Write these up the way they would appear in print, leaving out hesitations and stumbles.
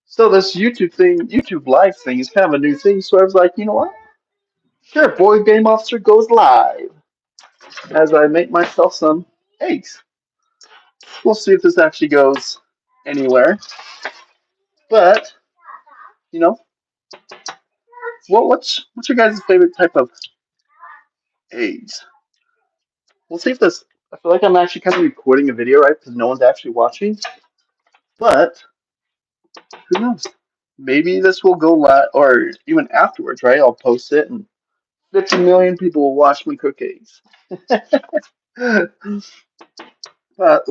So this YouTube Live thing is kind of a new thing. So I was like, you know what? Sure, Board Game Officer goes live as I make myself some eggs. We'll see if this actually goes anywhere. But you know, what's your guys' favorite type of eggs? We'll see if this. I feel like I'm actually kind of recording a video, right? Because no one's actually watching. But who knows? Maybe this will go live, or even afterwards, right? I'll post it, and 50 million people will watch me cook eggs. But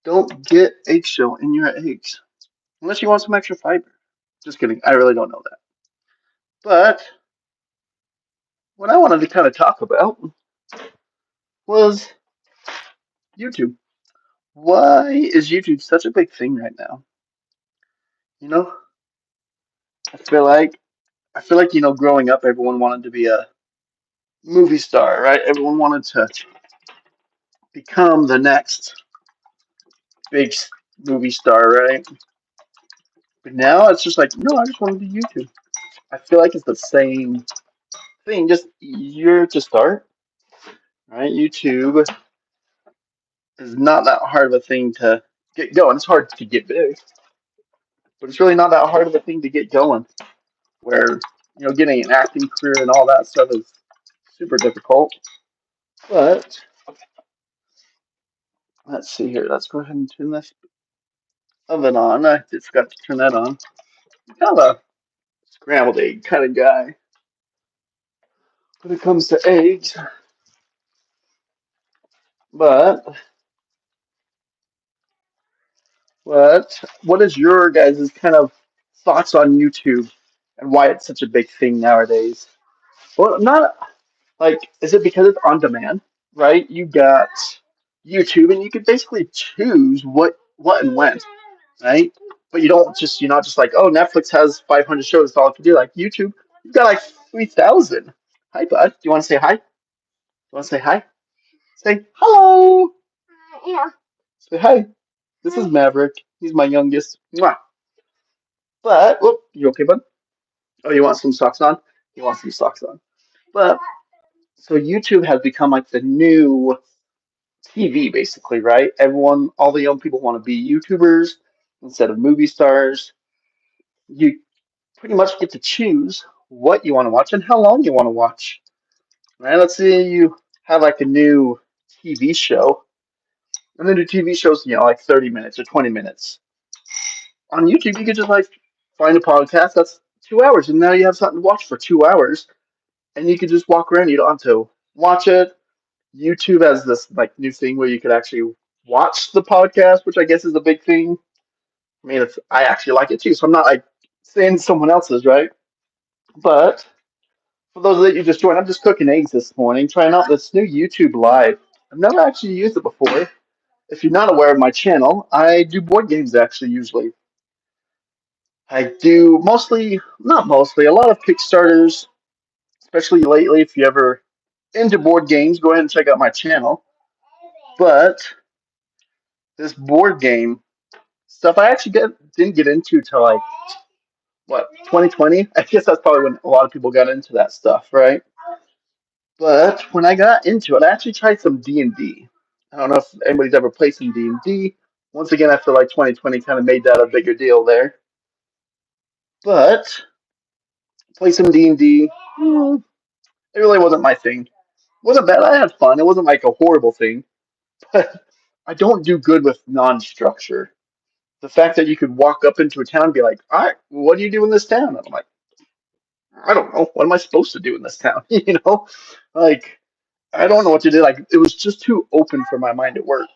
don't get eggshell in your eggs unless you want some extra fiber. Just kidding. I really don't know that. But what I wanted to kind of talk about was YouTube. Why is YouTube such a big thing right now? You know, I feel like growing up, everyone wanted to be a movie star, right? Everyone wanted to become the next big movie star, right? But now it's just like, no, I just want to be YouTube. I feel like it's the same thing, just easier to start, right? YouTube is not that hard of a thing to get going. It's hard to get big, but it's really not that hard of a thing to get going. Where getting an acting career and all that stuff is super difficult. But let's see here. Let's go ahead and turn this oven on. I just forgot to turn that on. I'm kind of a scrambled egg kind of guy when it comes to eggs. But what is your guys' kind of thoughts on YouTube and why it's such a big thing nowadays? Well, not like, is it because it's on demand, right? You got YouTube and you can basically choose what and when, right? But you're not just like, oh, Netflix has 500 shows, that's all I can do. Like YouTube, you've got like 3,000. Hi, bud. Do you want to say hi? You want to say hi? Say hello. Yeah. Say hi. This is Maverick. He's my youngest. Mwah. But, whoop, you okay, bud? Oh, you want some socks on? You want some socks on. But, so YouTube has become like the new TV, basically, right? All the young people want to be YouTubers instead of movie stars. You pretty much get to choose what you want to watch and how long you want to watch. Right? Let's say you have like a new TV show, and then the TV shows, like 30 minutes or 20 minutes. On YouTube, you could just like find a podcast that's 2 hours, and now you have something to watch for 2 hours, and you could just walk around. You don't have to watch it. YouTube has this like new thing where you could actually watch the podcast, which I guess is a big thing. I mean, I actually like it too, so I'm not like saying someone else's, right? But for those that you just joined, I'm just cooking eggs this morning, trying out this new YouTube Live. I've never actually used it before. If you're not aware of my channel, I do board games actually usually. I do mostly, not mostly, a lot of Kickstarters, especially lately. If you ever into board games, go ahead and check out my channel. But this board game stuff, I actually didn't get into till like what 2020. I guess that's probably when a lot of people got into that stuff, right? But when I got into it, I actually tried some D&D. I don't know if anybody's ever played some D&D. Once again, I feel like 2020 kind of made that a bigger deal there. But play some D&D. It really wasn't my thing. It wasn't bad. I had fun. It wasn't like a horrible thing. But I don't do good with non-structure. The fact that you could walk up into a town and be like, all right, what do you do in this town? And I'm like, I don't know. What am I supposed to do in this town? Like, I don't know what to do. Like, it was just too open for my mind at work.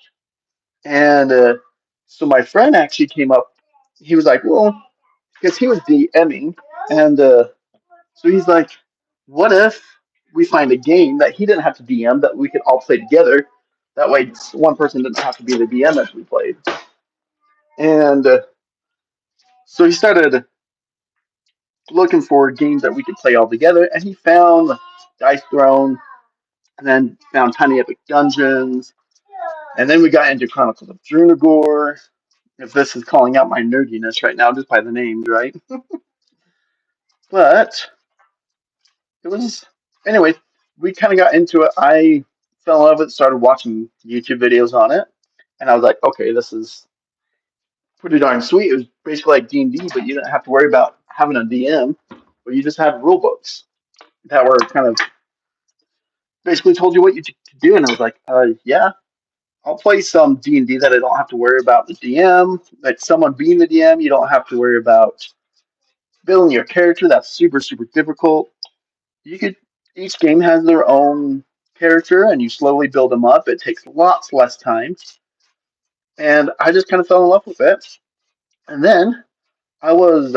And so my friend actually came up. He was like, well, because he was DMing. And so he's like, what if we find a game that he didn't have to DM that we could all play together? That way, one person didn't have to be the DM as we played. And so he started looking for games that we could play all together, and he found Dice Throne, and then found Tiny Epic Dungeons, and then we got into Chronicles of Drunagor, if this is calling out my nerdiness right now just by the names, right? But it was anyway. We kind of got into it. I fell in love with it, started watching YouTube videos on it, and I was like, okay, this is pretty darn sweet. It was basically like D&D, but you didn't have to worry about having a DM, but you just had rule books that were kind of basically told you what you could do. And I was like, yeah, I'll play some D&D that I don't have to worry about the DM, like someone being the DM. You don't have to worry about building your character. That's super, super difficult. You could, each game has their own character and you slowly build them up. It takes lots less time. And I just kind of fell in love with it. And then I was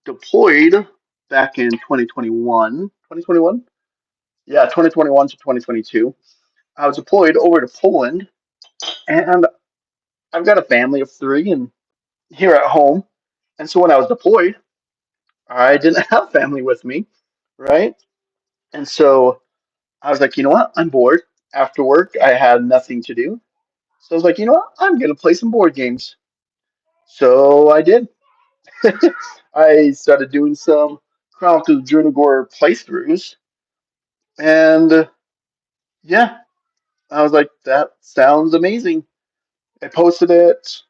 deployed back in 2021. 2021? Yeah, 2021 to 2022. I was deployed over to Poland, and I've got a family of three and here at home. And so when I was deployed, I didn't have family with me, right? And so I was like, you know what? I'm bored. After work, I had nothing to do. So I was like, you know what? I'm going to play some board games. So I did. I started doing some Chronicles of Drunagor playthroughs. And yeah, I was like, that sounds amazing. I posted it,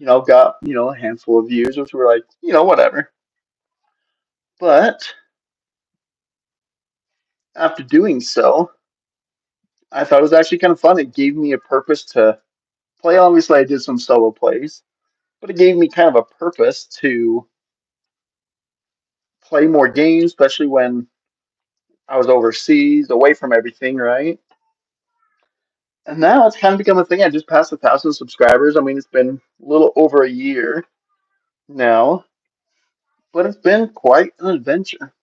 got, a handful of views, which were like, whatever. But after doing so, I thought it was actually kind of fun. It gave me a purpose to play. Obviously, I did some solo plays, but it gave me kind of a purpose to play more games, especially when I was overseas, away from everything, right? And now it's kind of become a thing. I just passed 1,000 subscribers. I mean, it's been a little over a year now, but it's been quite an adventure.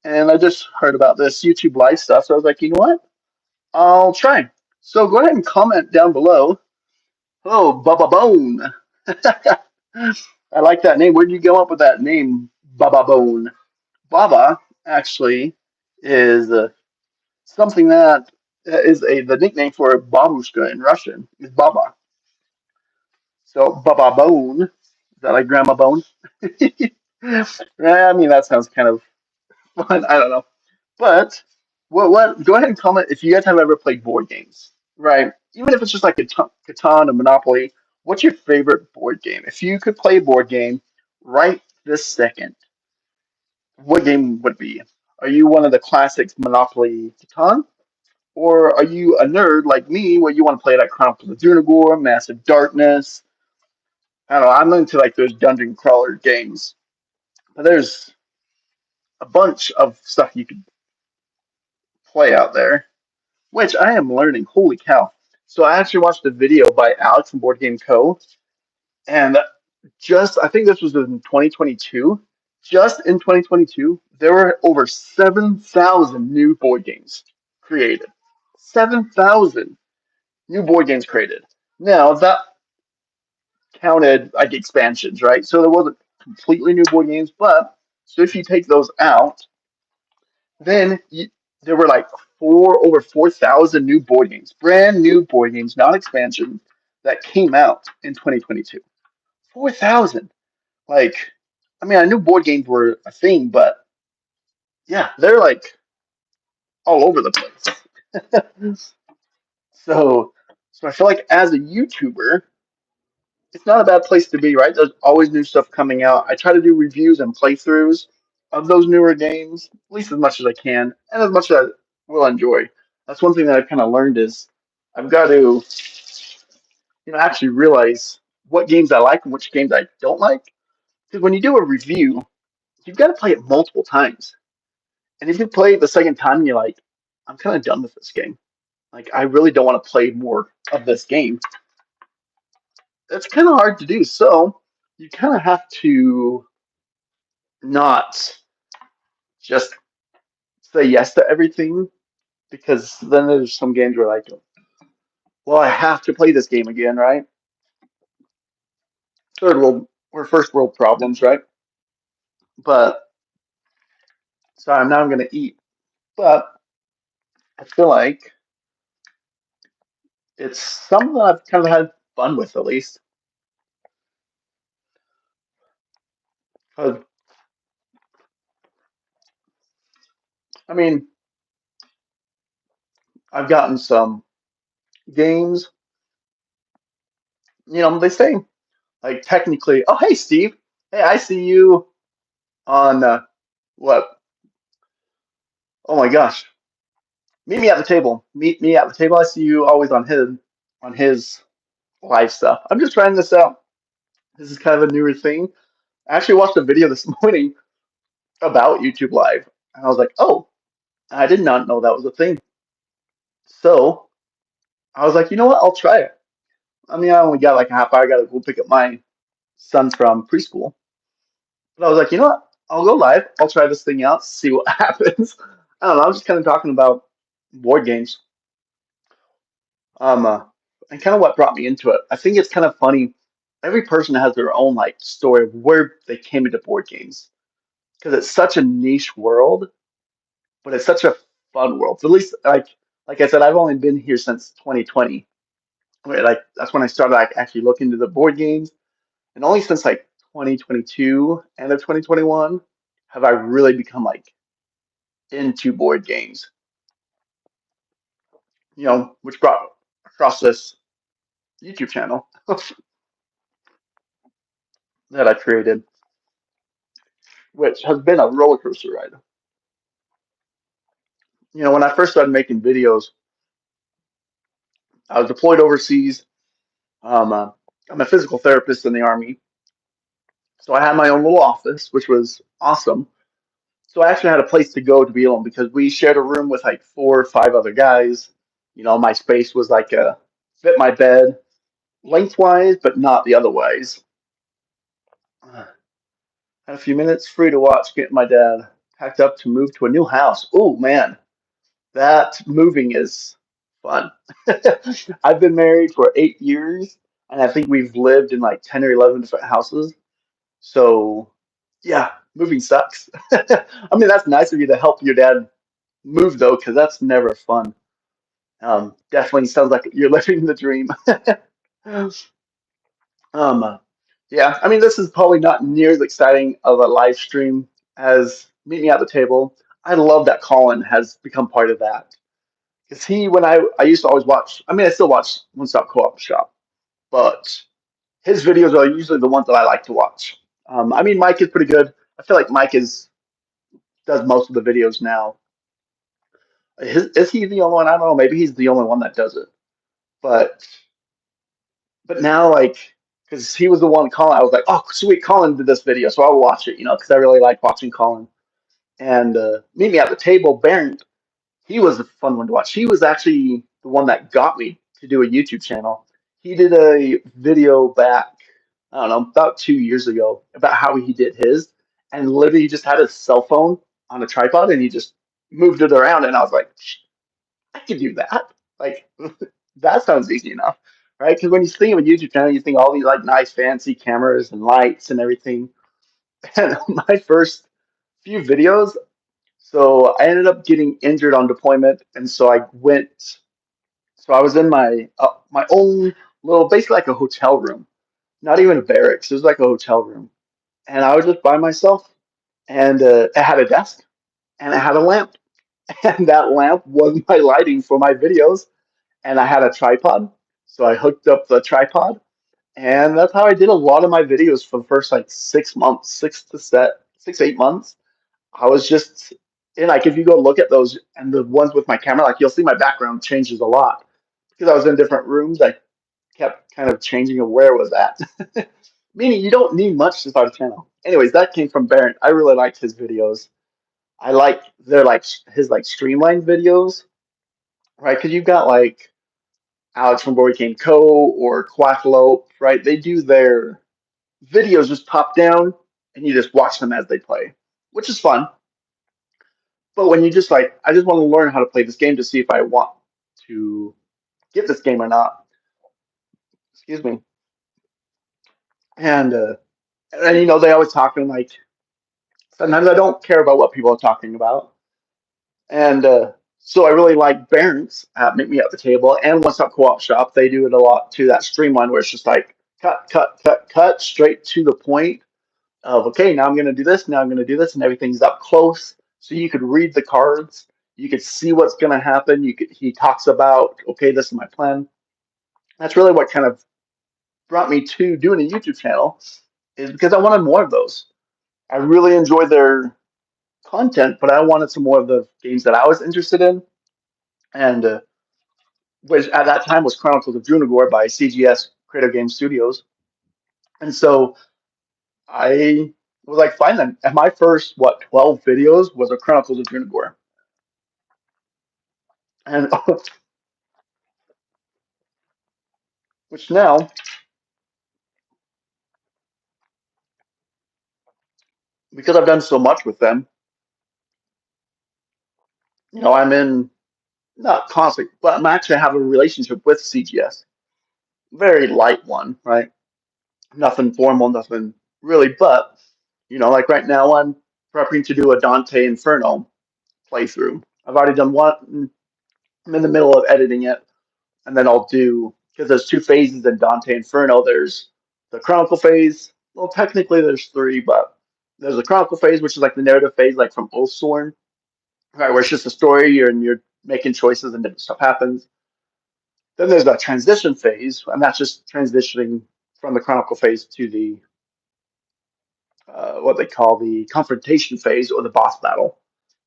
And I just heard about this YouTube Live stuff, so I was like, you know what? I'll try. So go ahead and comment down below. Oh, Baba Bone. I like that name. Where did you come up with that name, Baba Bone? Baba actually is something that is the nickname for babushka in Russian. Is Baba. So Baba Bone. Is that like Grandma Bone? I mean, that sounds kind of fun. I don't know. But what? Go ahead and comment if you guys have ever played board games, right? Even if it's just like Catan or Monopoly. What's your favorite board game? If you could play a board game right this second, what game would it be? Are you one of the classics Monopoly, Catan, or are you a nerd like me where you want to play like Chronicles of Drunagor, Massive Darkness? I don't know. I'm into like those dungeon crawler games, but there's a bunch of stuff you could play out there, which I am learning. Holy cow. So I actually watched a video by Alex from Board Game Co. And I think this was in 2022. Just in 2022, there were over 7,000 new board games created. 7,000 new board games created. Now, that counted like expansions, right? So there wasn't completely new board games, but so if you take those out, then there were like over 4,000 new board games, brand new board games, not expansion, that came out in 2022. 4,000. Like, I mean, I knew board games were a thing, but yeah, they're like all over the place. so, so I feel like as a YouTuber, it's not a bad place to be, right? There's always new stuff coming out. I try to do reviews and playthroughs of those newer games, at least as much as I can, and as much as I will enjoy. That's one thing that I've kind of learned is I've got to, actually realize what games I like and which games I don't like. Because when you do a review, you've got to play it multiple times. And if you play it the second time and you're like, I'm kind of done with this game. Like, I really don't want to play more of this game. That's kind of hard to do. So you kind of have to not just say yes to everything because then there's some games where like, well, I have to play this game again, right? Third world or first world problems, right? But sorry, now I'm gonna eat. But I feel like it's something that I've kind of had fun with at least. 'Cause, I mean, I've gotten some games, they say, like, technically, oh, hey, Steve. Hey, I see you on, what? Oh my gosh. Meet me at the table. Meet me at the table. I see you always on his live stuff. I'm just trying this out. This is kind of a newer thing. I actually watched a video this morning about YouTube Live, and I was like, oh, I did not know that was a thing. So I was like, you know what? I'll try it. I mean, I only got like a half hour. I got to go pick up my son from preschool. But I was like, you know what? I'll go live. I'll try this thing out, see what happens. I don't know. I was just kind of talking about board games. Um, uh, and kind of what brought me into it. I think it's kind of funny. Every person has their own like story of where they came into board games because it's such a niche world, but it's such a fun world. At least like I said, I've only been here since 2020. Like that's when I started like actually looking into the board games, and only since like 2022 and of 2021 have I really become like into board games. Which brought across this YouTube channel that I created, which has been a roller coaster ride. When I first started making videos, I was deployed overseas. Um, uh, I'm a physical therapist in the Army, so I had my own little office, which was awesome. So I actually had a place to go to be alone because we shared a room with like 4 or 5 other guys. My space was like fit my bed lengthwise, but not the otherwise. Had a few minutes free to watch getting my dad packed up to move to a new house. Oh man, that moving is fun. I've been married for 8 years, and I think we've lived in like 10 or 11 different houses. So, yeah, moving sucks. I mean, that's nice of you to help your dad move, though, because that's never fun. Definitely sounds like you're living the dream. Um, yeah, I mean, this is probably not near as exciting of a live stream as Meet Me at the Table. I love that Colin has become part of that. Because when I used to always watch, I mean, I still watch One Stop Co-op Shop, but his videos are usually the ones that I like to watch. I mean, Mike is pretty good. I feel like Mike does most of the videos now. Is he the only one? I don't know. Maybe he's the only one that does it. But now, like, because he was the one Colin, I was like, oh, sweet, Colin did this video, so I'll watch it, because I really like watching Colin. And Meet Me at the Table, Baron, he was a fun one to watch. He was actually the one that got me to do a YouTube channel. He did a video back, I don't know, about 2 years ago about how he did his, and literally he just had his cell phone on a tripod and he just moved it around, and I was like, I could do that. Like, that sounds easy enough, right? Because when you think of a YouTube channel, you think all these like nice fancy cameras and lights and everything. And my first few videos, so I ended up getting injured on deployment, and so I went. So I was in my own little, basically like a hotel room, not even a barracks. It was like a hotel room, and I was just by myself, and it had a desk and it had a lamp, and that lamp was my lighting for my videos, and I had a tripod, so I hooked up the tripod, and that's how I did a lot of my videos for the first like 6 months, 6 to 8 months. I was just, and like if you go look at those and the ones with my camera, like you'll see my background changes a lot because I was in different rooms. I kept kind of changing of where it was at. Meaning you don't need much to start a channel. Anyways, that came from Barron. I really liked his videos. I like they're like his like streamlined videos, right? Because you've got like Alex from BoardGame Co. or Quackalope, right? They do their videos just top down and you just watch them as they play, which is fun. But when you just like, I just want to learn how to play this game to see if I want to get this game or not. Excuse me. And they always talking like sometimes I don't care about what people are talking about. And so I really like Barron's at Meet Me at the Table and One Stop Co-op Shop. They do it a lot to that streamline where it's just like cut, cut, cut, cut, straight to the point. of okay, now I'm going to do this, now I'm going to do this, and everything's up close, so you could read the cards, you could see what's going to happen. You could he talks about okay, this is my plan. That's really what kind of brought me to doing a YouTube channel is because I wanted more of those. I really enjoyed their content, but I wanted some more of the games that I was interested in, and which at that time was Chronicles of Junagor by CGS Creative Game Studios, and so I was like, fine then. And my first 12 videos was a Chronicles of Junagor, and which now because I've done so much with them, I'm in not constant, but I'm actually have a relationship with CGS, very light one, right? Nothing formal, nothing really, but like right now I'm prepping to do a Dante Inferno playthrough. I've already done one. I'm in the middle of editing it, and then I'll do because there's two phases in Dante Inferno. There's the Chronicle phase. Well, technically there's three, but there's the Chronicle phase, which is like the narrative phase, like from Oathsworn, right, where it's just a story, you're making choices and different stuff happens. Then there's that transition phase, and that's just transitioning from the Chronicle phase to the what they call the confrontation phase or the boss battle.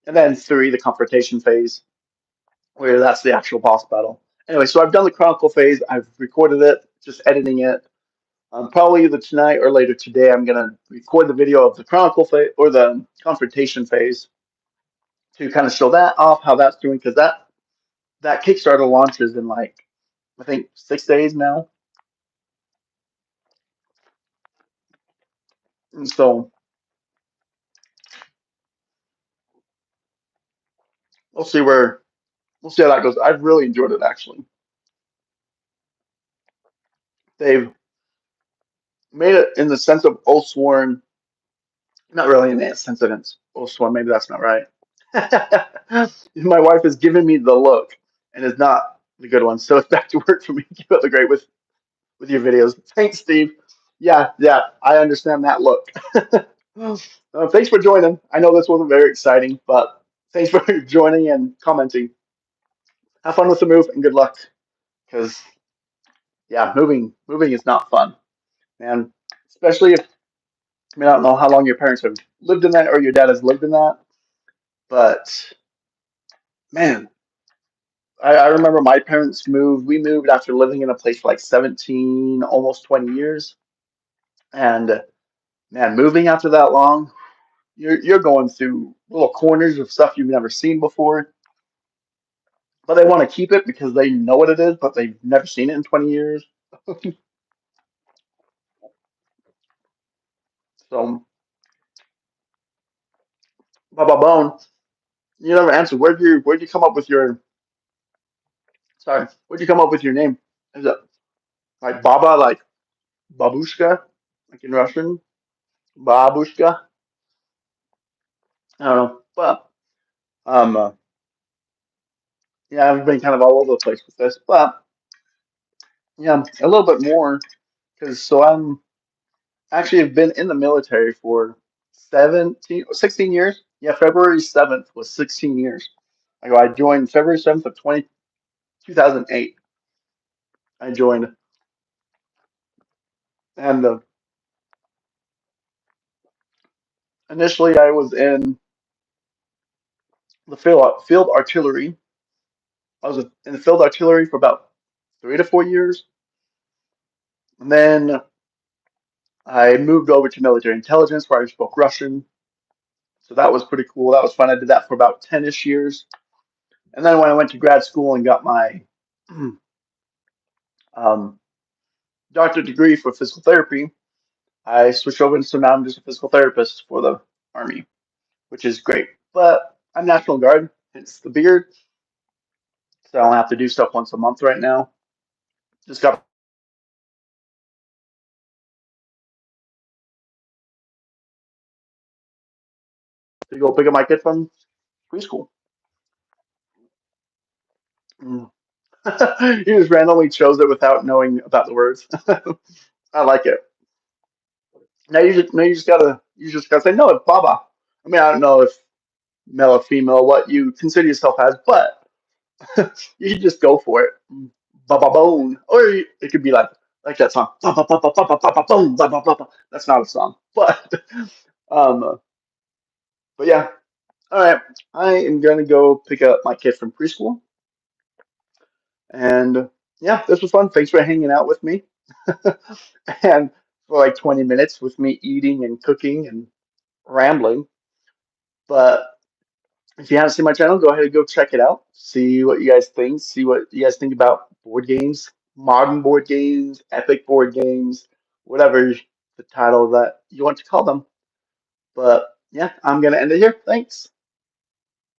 And then three, the confrontation phase, where that's the actual boss battle. Anyway, so I've done the Chronicle phase. I've recorded it, just editing it. Probably either tonight or later today, I'm gonna record the video of the Chronicle phase or the confrontation phase to kind of show that off, how that's doing, because that Kickstarter launches in like I think 6 days now, and so we'll see where we'll see how that goes. I've really enjoyed it actually. They've made it in the sense of Oathsworn, not really in that sense of it's Oathsworn. Maybe that's not right. My wife is giving me the look, and it's not the good one. So it's back to work for me. Keep up the great with your videos. Thanks, Steve. Yeah, yeah, I understand that look. Thanks for joining. I know this wasn't very exciting, but thanks for joining and commenting. Have fun with the move and good luck. Because yeah, moving is not fun, and especially if I mean I don't know how long your parents have lived in that or your dad has lived in that, but man, I remember my parents moved. We moved after living in a place for like 17, almost 20 years, and man, moving after that long, you're going through little corners of stuff you've never seen before. But they want to keep it because they know what it is, but they've never seen it in 20 years. So, Baba Bone, you never answered. Where'd you come up with your sorry? Where'd you come up with your name? Is it like Baba, like babushka, like in Russian? Babushka? I don't know, but um, uh, yeah, I've been kind of all over the place with this, but yeah, a little bit more because I'm actually have been in the military for 16 years. Yeah, February 7th was 16 years. I joined February 7th of 2008. I joined, and initially I was in the field artillery. I was in the field artillery for about 3 to 4 years, and then I moved over to military intelligence where I spoke Russian. So that was pretty cool. That was fun. I did that for about 10-ish years. And then when I went to grad school and got my um, doctorate degree for physical therapy, I switched over, and so now I'm just a physical therapist for the Army, which is great. But I'm National Guard. It's the beard, so I don't have to do stuff once a month right now. Just got to go pick up my kid from preschool. Mm. You just randomly chose it without knowing about the words. I like it. Now you just gotta You just gotta say no, it's Baba. I mean, I don't know if male or female, what you consider yourself as, but you should just go for it. Ba ba bone, or it could be like that song. Ba ba ba ba ba ba ba ba boom, ba ba ba ba. That's not a song, um, but yeah. All right, I am gonna go pick up my kid from preschool, and yeah, this was fun. Thanks for hanging out with me, and for like 20 minutes with me eating and cooking and rambling. But if you haven't seen my channel, go ahead and go check it out. See what you guys think. See what you guys think about board games, modern board games, epic board games, whatever the title that you want to call them. But yeah, I'm gonna end it here. Thanks.